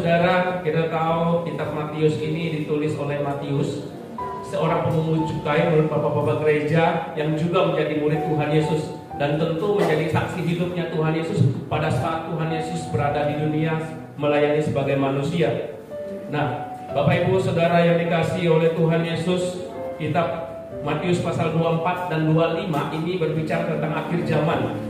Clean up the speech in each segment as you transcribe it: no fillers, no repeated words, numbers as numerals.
saudara, kita tahu kitab Matius ini ditulis oleh Matius, seorang pemungut cukai menurut bapak-bapak gereja yang juga menjadi murid Tuhan Yesus dan tentu menjadi saksi hidupnya Tuhan Yesus pada saat Tuhan Yesus berada di dunia melayani sebagai manusia. Nah, Bapak Ibu Saudara yang dikasihi oleh Tuhan Yesus, kitab Matius pasal 24 dan 25 ini berbicara tentang akhir zaman,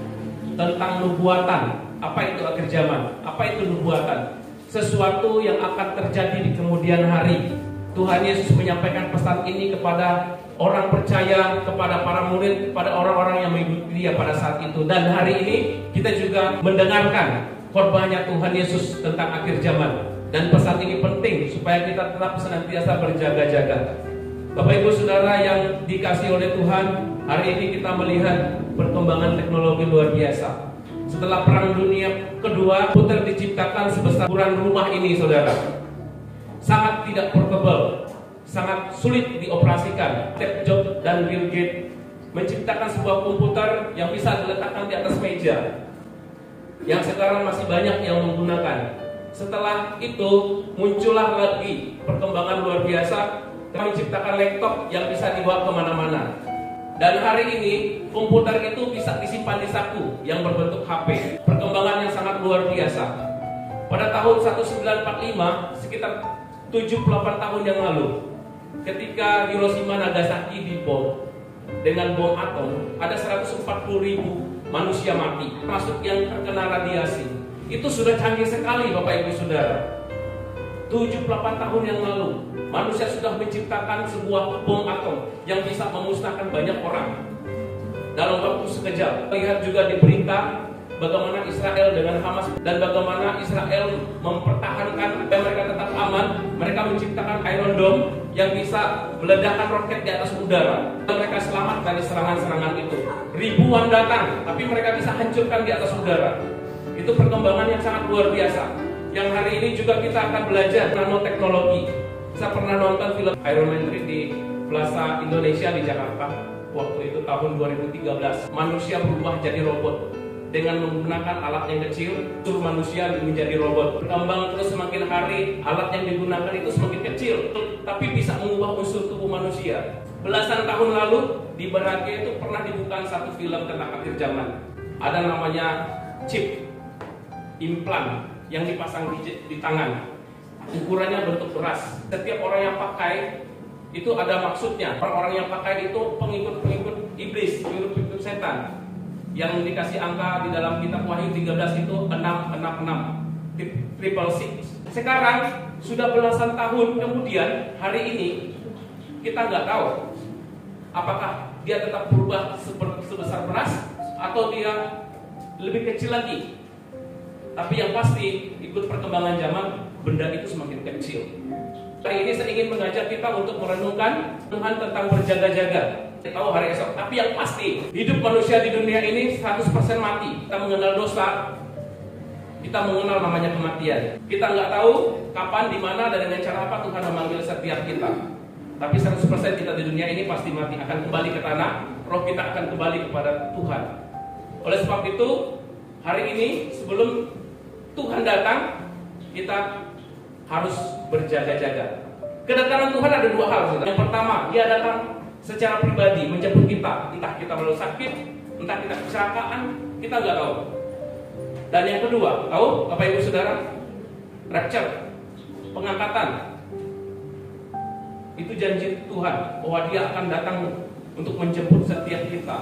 tentang nubuatan. Apa itu akhir zaman? Apa itu nubuatan? Sesuatu yang akan terjadi di kemudian hari. Tuhan Yesus menyampaikan pesan ini kepada orang percaya, kepada para murid, kepada orang-orang yang mengikuti Dia pada saat itu. Dan hari ini kita juga mendengarkan khotbahnya Tuhan Yesus tentang akhir zaman. Dan pesan ini penting supaya kita tetap senantiasa berjaga-jaga. Bapak Ibu Saudara yang dikasihi oleh Tuhan, hari ini kita melihat perkembangan teknologi luar biasa. Setelah Perang Dunia Kedua, komputer diciptakan sebesar ukuran rumah ini, saudara. Sangat tidak portable, sangat sulit dioperasikan. Steve Jobs dan Bill Gates menciptakan sebuah komputer yang bisa diletakkan di atas meja, yang sekarang masih banyak yang menggunakan. Setelah itu muncullah lagi perkembangan luar biasa, kami menciptakan laptop yang bisa dibawa kemana-mana. Dan hari ini komputer itu bisa disimpan di saku yang berbentuk HP. Perkembangan yang sangat luar biasa. Pada tahun 1945, sekitar 78 tahun yang lalu, ketika Hiroshima Nagasaki dibom dengan bom atom, ada 140.000 manusia mati, termasuk yang terkena radiasi. Itu sudah canggih sekali Bapak Ibu Saudara. 78 tahun yang lalu manusia sudah menciptakan sebuah bom atom yang bisa memusnahkan banyak orang dalam waktu sekejap. Lihat juga di berita bagaimana Israel dengan Hamas dan bagaimana Israel mempertahankan supaya mereka tetap aman. Mereka menciptakan Iron Dome yang bisa meledakkan roket di atas udara dan mereka selamat dari serangan-serangan itu. Ribuan datang tapi mereka bisa hancurkan di atas udara. Itu perkembangan yang sangat luar biasa. Yang hari ini juga kita akan belajar nanoteknologi. Saya pernah nonton film Iron Man 3 di Plaza Indonesia di Jakarta. Waktu itu tahun 2013. Manusia berubah jadi robot dengan menggunakan alat yang kecil, suruh manusia menjadi robot. Berkembang terus semakin hari, alat yang digunakan itu semakin kecil, tapi bisa mengubah unsur tubuh manusia. Belasan tahun lalu di Baragia itu pernah dibuka satu film tentang akhir zaman. Ada namanya chip implan yang dipasang di tangan. Ukurannya bentuk beras. Setiap orang yang pakai itu ada maksudnya. Orang-orang yang pakai itu pengikut iblis, pengikut setan. Yang dikasih angka di dalam kitab Wahyu 13 itu 666, 666. Sekarang sudah belasan tahun kemudian, hari ini kita nggak tahu apakah dia tetap berubah sebesar beras atau dia lebih kecil lagi. Tapi yang pasti ikut perkembangan zaman, benda itu semakin kecil. Hari ini saya ingin mengajak kita untuk merenungkan Tuhan tentang berjaga-jaga. Kita tahu hari esok, tapi yang pasti hidup manusia di dunia ini 100% mati. Kita mengenal dosa, kita mengenal namanya kematian. Kita nggak tahu kapan, di mana, dan dengan cara apa Tuhan memanggil setiap kita. Tapi 100% kita di dunia ini pasti mati, akan kembali ke tanah. Roh kita akan kembali kepada Tuhan. Oleh sebab itu, hari ini sebelum Tuhan datang, kita harus berjaga-jaga. Kedatangan Tuhan ada dua hal. Yang pertama, Dia datang secara pribadi menjemput kita. Entah kita melalui sakit, entah kita kecelakaan, kita nggak tahu. Dan yang kedua, tahu Bapak Ibu Saudara, rapture, pengangkatan. Itu janji Tuhan bahwa Dia akan datang untuk menjemput setiap kita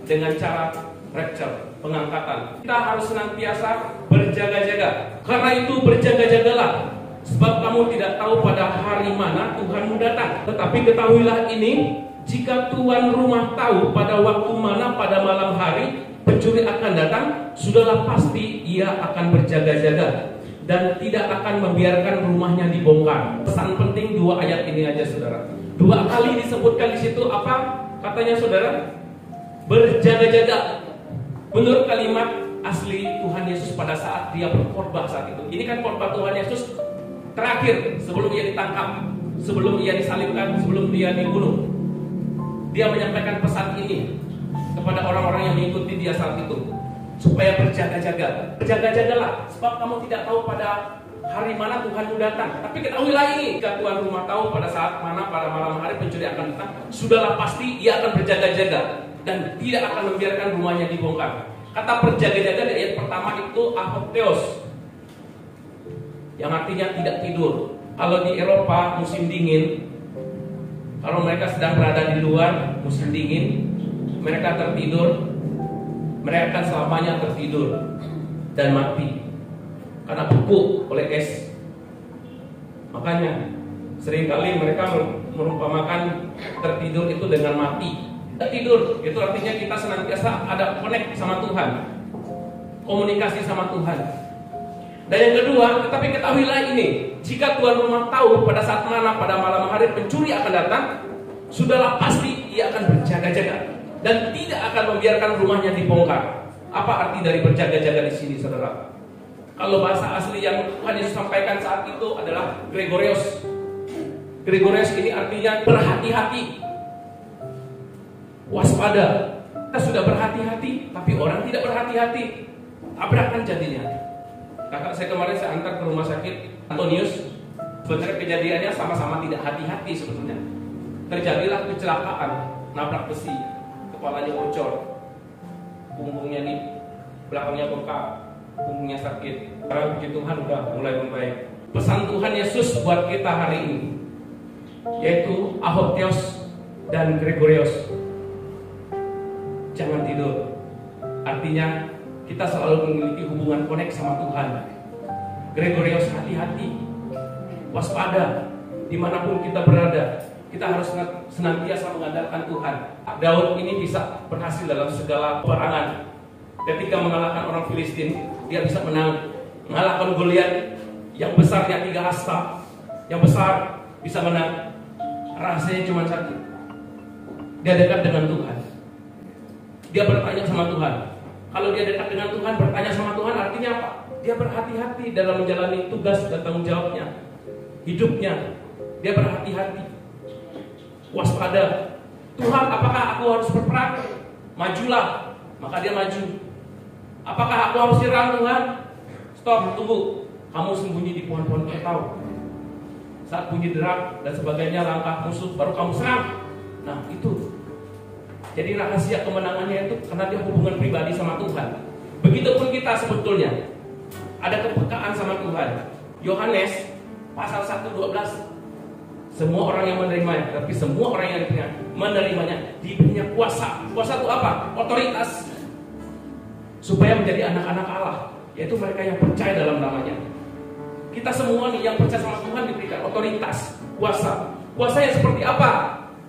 dengan cara rapture, pengangkatan. Kita harus senantiasa berjaga-jaga. Karena itu berjaga-jagalah, sebab kamu tidak tahu pada hari mana Tuhanmu datang. Tetapi ketahuilah ini, jika tuan rumah tahu pada waktu mana pada malam hari pencuri akan datang, sudahlah pasti ia akan berjaga-jaga dan tidak akan membiarkan rumahnya dibongkar. Pesan penting dua ayat ini aja, saudara. Dua kali disebutkan di situ apa katanya, saudara? Berjaga-jaga. Menurut kalimat asli Tuhan Yesus pada saat Dia berkhotbah saat itu. Ini kan khotbah Tuhan Yesus terakhir sebelum Ia ditangkap, sebelum Ia disalibkan, sebelum Dia dibunuh. Dia menyampaikan pesan ini kepada orang-orang yang mengikuti Dia saat itu, supaya berjaga-jaga. Berjaga-jagalah, sebab kamu tidak tahu pada hari mana Tuhanmu datang. Tapi ketahuilah ini, jika tuan rumah tahu pada saat mana pada malam hari pencuri akan datang, sudahlah pasti ia akan berjaga-jaga dan tidak akan membiarkan rumahnya dibongkar. Kata berjaga-jaga di ayat pertama itu apotheos, yang artinya tidak tidur. Kalau di Eropa musim dingin, kalau mereka sedang berada di luar musim dingin, mereka tertidur, mereka akan selamanya tertidur dan mati karena beku oleh es. Makanya seringkali mereka merumpamakan tertidur itu dengan mati. Tertidur itu artinya kita senantiasa ada connect sama Tuhan, komunikasi sama Tuhan. Dan yang kedua, tetapi ketahuilah ini, jika tuan rumah tahu pada saat mana pada malam hari pencuri akan datang, sudahlah pasti ia akan berjaga-jaga dan tidak akan membiarkan rumahnya dibongkar. Apa arti dari berjaga-jaga di sini, saudara? Kalau bahasa asli yang Tuhan Yesus sampaikan saat itu adalah Gregorios. Gregorios ini artinya berhati-hati, waspada. Kita sudah berhati-hati, tapi orang tidak berhati-hati, tabrakan jadinya. Kakak saya kemarin saya antar ke rumah sakit Antonius. Sebenarnya kejadiannya sama-sama tidak hati-hati sebetulnya. Terjadilah kecelakaan, nabrak besi, kepalanya bocor, punggungnya nih, belakangnya bengkak, punggungnya sakit. Karena puji Tuhan udah mulai membaik. Pesan Tuhan Yesus buat kita hari ini yaitu apotheos dan Gregorios. Jangan tidur. Artinya kita selalu memiliki hubungan konek sama Tuhan. Gregorios, hati-hati, waspada, dimanapun kita berada. Kita harus senantiasa mengandalkan Tuhan. Daud ini bisa berhasil dalam segala peperangan. Ketika mengalahkan orang Filistin, dia bisa menang. Mengalahkan Goliat yang besarnya 3 hasta, yang besar, bisa menang. Rahasianya cuma satu, dia dekat dengan Tuhan. Dia bertanya sama Tuhan. Kalau dia dekat dengan Tuhan, bertanya sama Tuhan, artinya apa? Dia berhati-hati dalam menjalani tugas dan tanggung jawabnya, hidupnya. Dia berhati-hati, waspada. Tuhan, apakah aku harus berperang? Majulah. Maka dia maju. Apakah aku harus serang, Tuhan? Stop, tunggu. Kamu sembunyi di pohon-pohon ketau. Saat bunyi derak dan sebagainya, langkah musuh, baru kamu serang. Nah, itu. Jadi rahasia kemenangannya itu karena dia hubungan pribadi sama Tuhan. Begitupun kita sebetulnya ada kepekaan sama Tuhan. Yohanes pasal 1:12. Semua orang yang menerimanya, tapi semua orang yang menerimanya diberinya kuasa. Kuasa itu apa? Otoritas. Supaya menjadi anak-anak Allah, yaitu mereka yang percaya dalam namanya. Kita semua nih yang percaya sama Tuhan diberikan otoritas, kuasa. Kuasa yang seperti apa?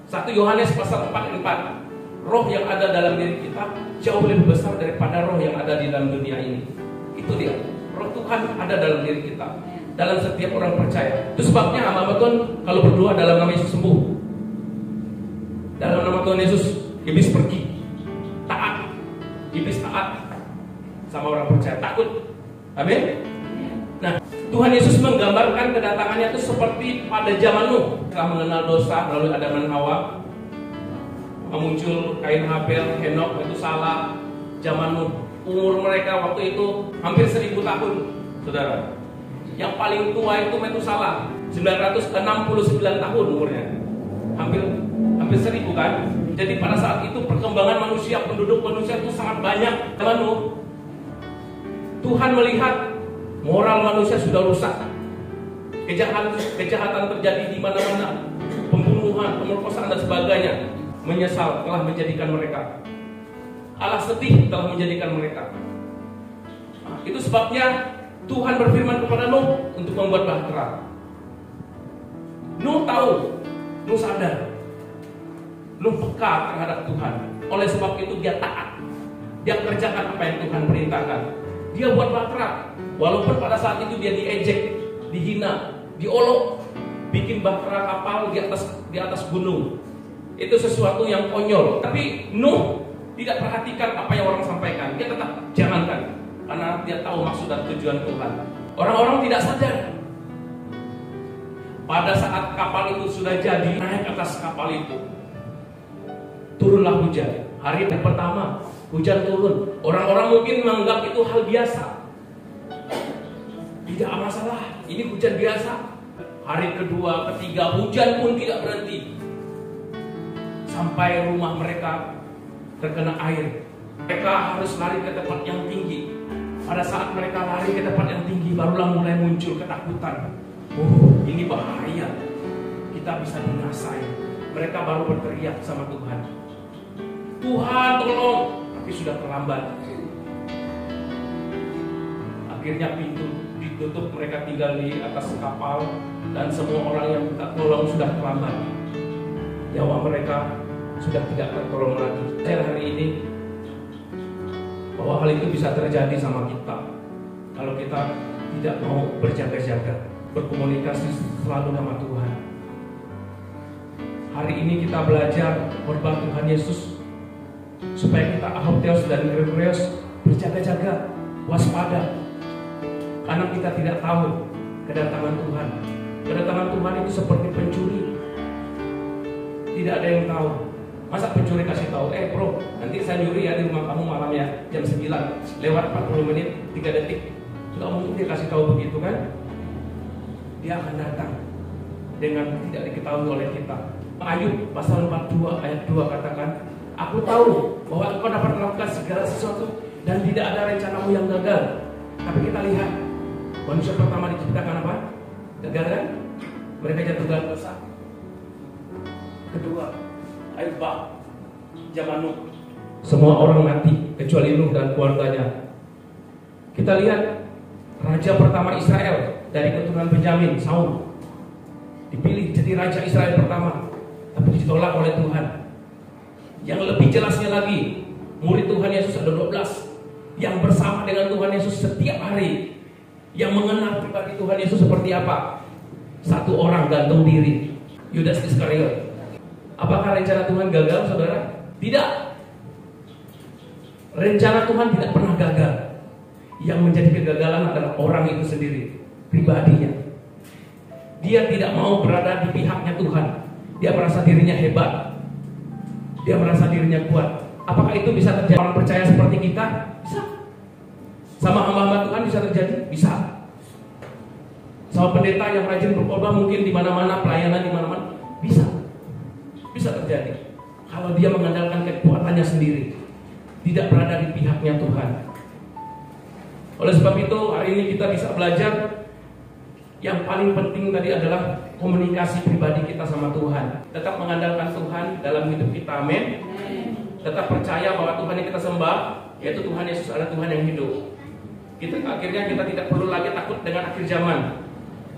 1 Yohanes pasal 4:4. Roh yang ada dalam diri kita jauh lebih besar daripada roh yang ada di dalam dunia ini. Itu dia. Roh Tuhan ada dalam diri kita, dalam setiap orang percaya. Itu sebabnya hamba Tuhan kalau berdoa dalam nama Yesus sembuh. Dalam nama Tuhan Yesus, iblis pergi. Taat. Iblis taat sama orang percaya, takut. Amin. Nah, Tuhan Yesus menggambarkan kedatangannya itu seperti pada zaman Nuh. Setelah mengenal dosa melalui Adam dan Hawa, muncul Kain, Habel, Henok, itu salah. Zaman Nuh, umur mereka waktu itu hampir 1000 tahun, saudara. Yang paling tua itu Metusalah, 969 tahun umurnya. Hampir 1000 kan. Jadi pada saat itu perkembangan manusia, penduduk manusia itu sangat banyak. Zaman Nuh, Tuhan melihat moral manusia sudah rusak. Kejahatan terjadi di mana-mana. Pembunuhan, pemerkosaan dan sebagainya. Menyesal telah menjadikan mereka. Allah sedih telah menjadikan mereka. Nah, itu sebabnya Tuhan berfirman kepada Nuh untuk membuat bahtera. Nuh tahu, Nuh sadar, Nuh peka terhadap Tuhan. Oleh sebab itu dia taat. Dia kerjakan apa yang Tuhan perintahkan. Dia buat bahtera. Walaupun pada saat itu dia diejek, dihina, diolok, bikin bahtera kapal di atas gunung. Itu sesuatu yang konyol. Tapi Nuh tidak perhatikan apa yang orang sampaikan. Dia tetap jangankan, karena dia tahu maksud dan tujuan Tuhan. Orang-orang tidak sadar. Pada saat kapal itu sudah jadi, naik atas kapal itu, turunlah hujan. Hari pertama hujan turun. Orang-orang mungkin menganggap itu hal biasa. Tidak masalah, Ini hujan biasa. Hari kedua, ketiga, hujan pun tidak berhenti. Sampai rumah mereka terkena air. Mereka harus lari ke tempat yang tinggi. Pada saat mereka lari ke tempat yang tinggi, barulah mulai muncul ketakutan. Oh, ini bahaya. Kita bisa binasai. Mereka baru berteriak sama Tuhan. Tuhan tolong. Tapi sudah terlambat. Akhirnya pintu ditutup, mereka tinggal di atas kapal. Dan semua orang yang minta tolong sudah terlambat. Nyawa mereka sudah tidak tertolong lagi. Hari ini bahwa hal itu bisa terjadi sama kita kalau kita tidak mau berjaga-jaga, berkomunikasi selalu sama Tuhan. Hari ini kita belajar korban Tuhan Yesus supaya kita Ahopteos dan Gregorius berjaga-jaga, waspada, karena kita tidak tahu kedatangan Tuhan. Kedatangan Tuhan itu seperti pencuri, tidak ada yang tahu. Masa pencuri kasih tahu, bro, nanti saya nyuri ya di rumah kamu malamnya jam 9 lewat 40 menit 3 detik. Tidak mungkin dia kasih tahu begitu kan? Dia akan datang dengan tidak diketahui oleh kita. Ayub pasal 42 ayat 2 katakan, aku tahu bahwa engkau dapat melakukan segala sesuatu dan tidak ada rencanamu yang gagal. Tapi kita lihat manusia pertama diciptakan apa? Gagal kan? Mereka jatuh dalam dosa. Kedua, Ayub zaman Nuh, semua orang mati kecuali Nuh dan keluarganya. Kita lihat raja pertama Israel dari keturunan Benyamin, Saul, dipilih jadi raja Israel pertama, tapi ditolak oleh Tuhan. Yang lebih jelasnya lagi, murid Tuhan Yesus ada 12 yang bersama dengan Tuhan Yesus setiap hari, yang mengenal pribadi Tuhan Yesus seperti apa. Satu orang gantung diri, Yudas Iskariot. Apakah rencana Tuhan gagal, saudara? Tidak. Rencana Tuhan tidak pernah gagal. Yang menjadi kegagalan adalah orang itu sendiri, pribadinya. Dia tidak mau berada di pihaknya Tuhan. Dia merasa dirinya hebat. Dia merasa dirinya kuat. Apakah itu bisa terjadi? Orang percaya seperti kita? Bisa. Sama hamba-hamba Tuhan bisa terjadi? Bisa. Sama pendeta yang rajin berkhotbah mungkin di mana-mana, pelayanan di mana-mana? Bisa. Bisa terjadi kalau dia mengandalkan kekuatannya sendiri, tidak berada di pihaknya Tuhan. Oleh sebab itu hari ini kita bisa belajar yang paling penting tadi adalah komunikasi pribadi kita sama Tuhan. Tetap mengandalkan Tuhan dalam hidup kita, amin. Tetap percaya bahwa Tuhan yang kita sembah yaitu Tuhan Yesus adalah Tuhan yang hidup. Akhirnya kita tidak perlu lagi takut dengan akhir zaman,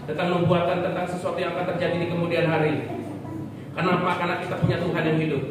tentang nubuatan tentang sesuatu yang akan terjadi di kemudian hari. Kenapa? Karena kita punya Tuhan yang hidup.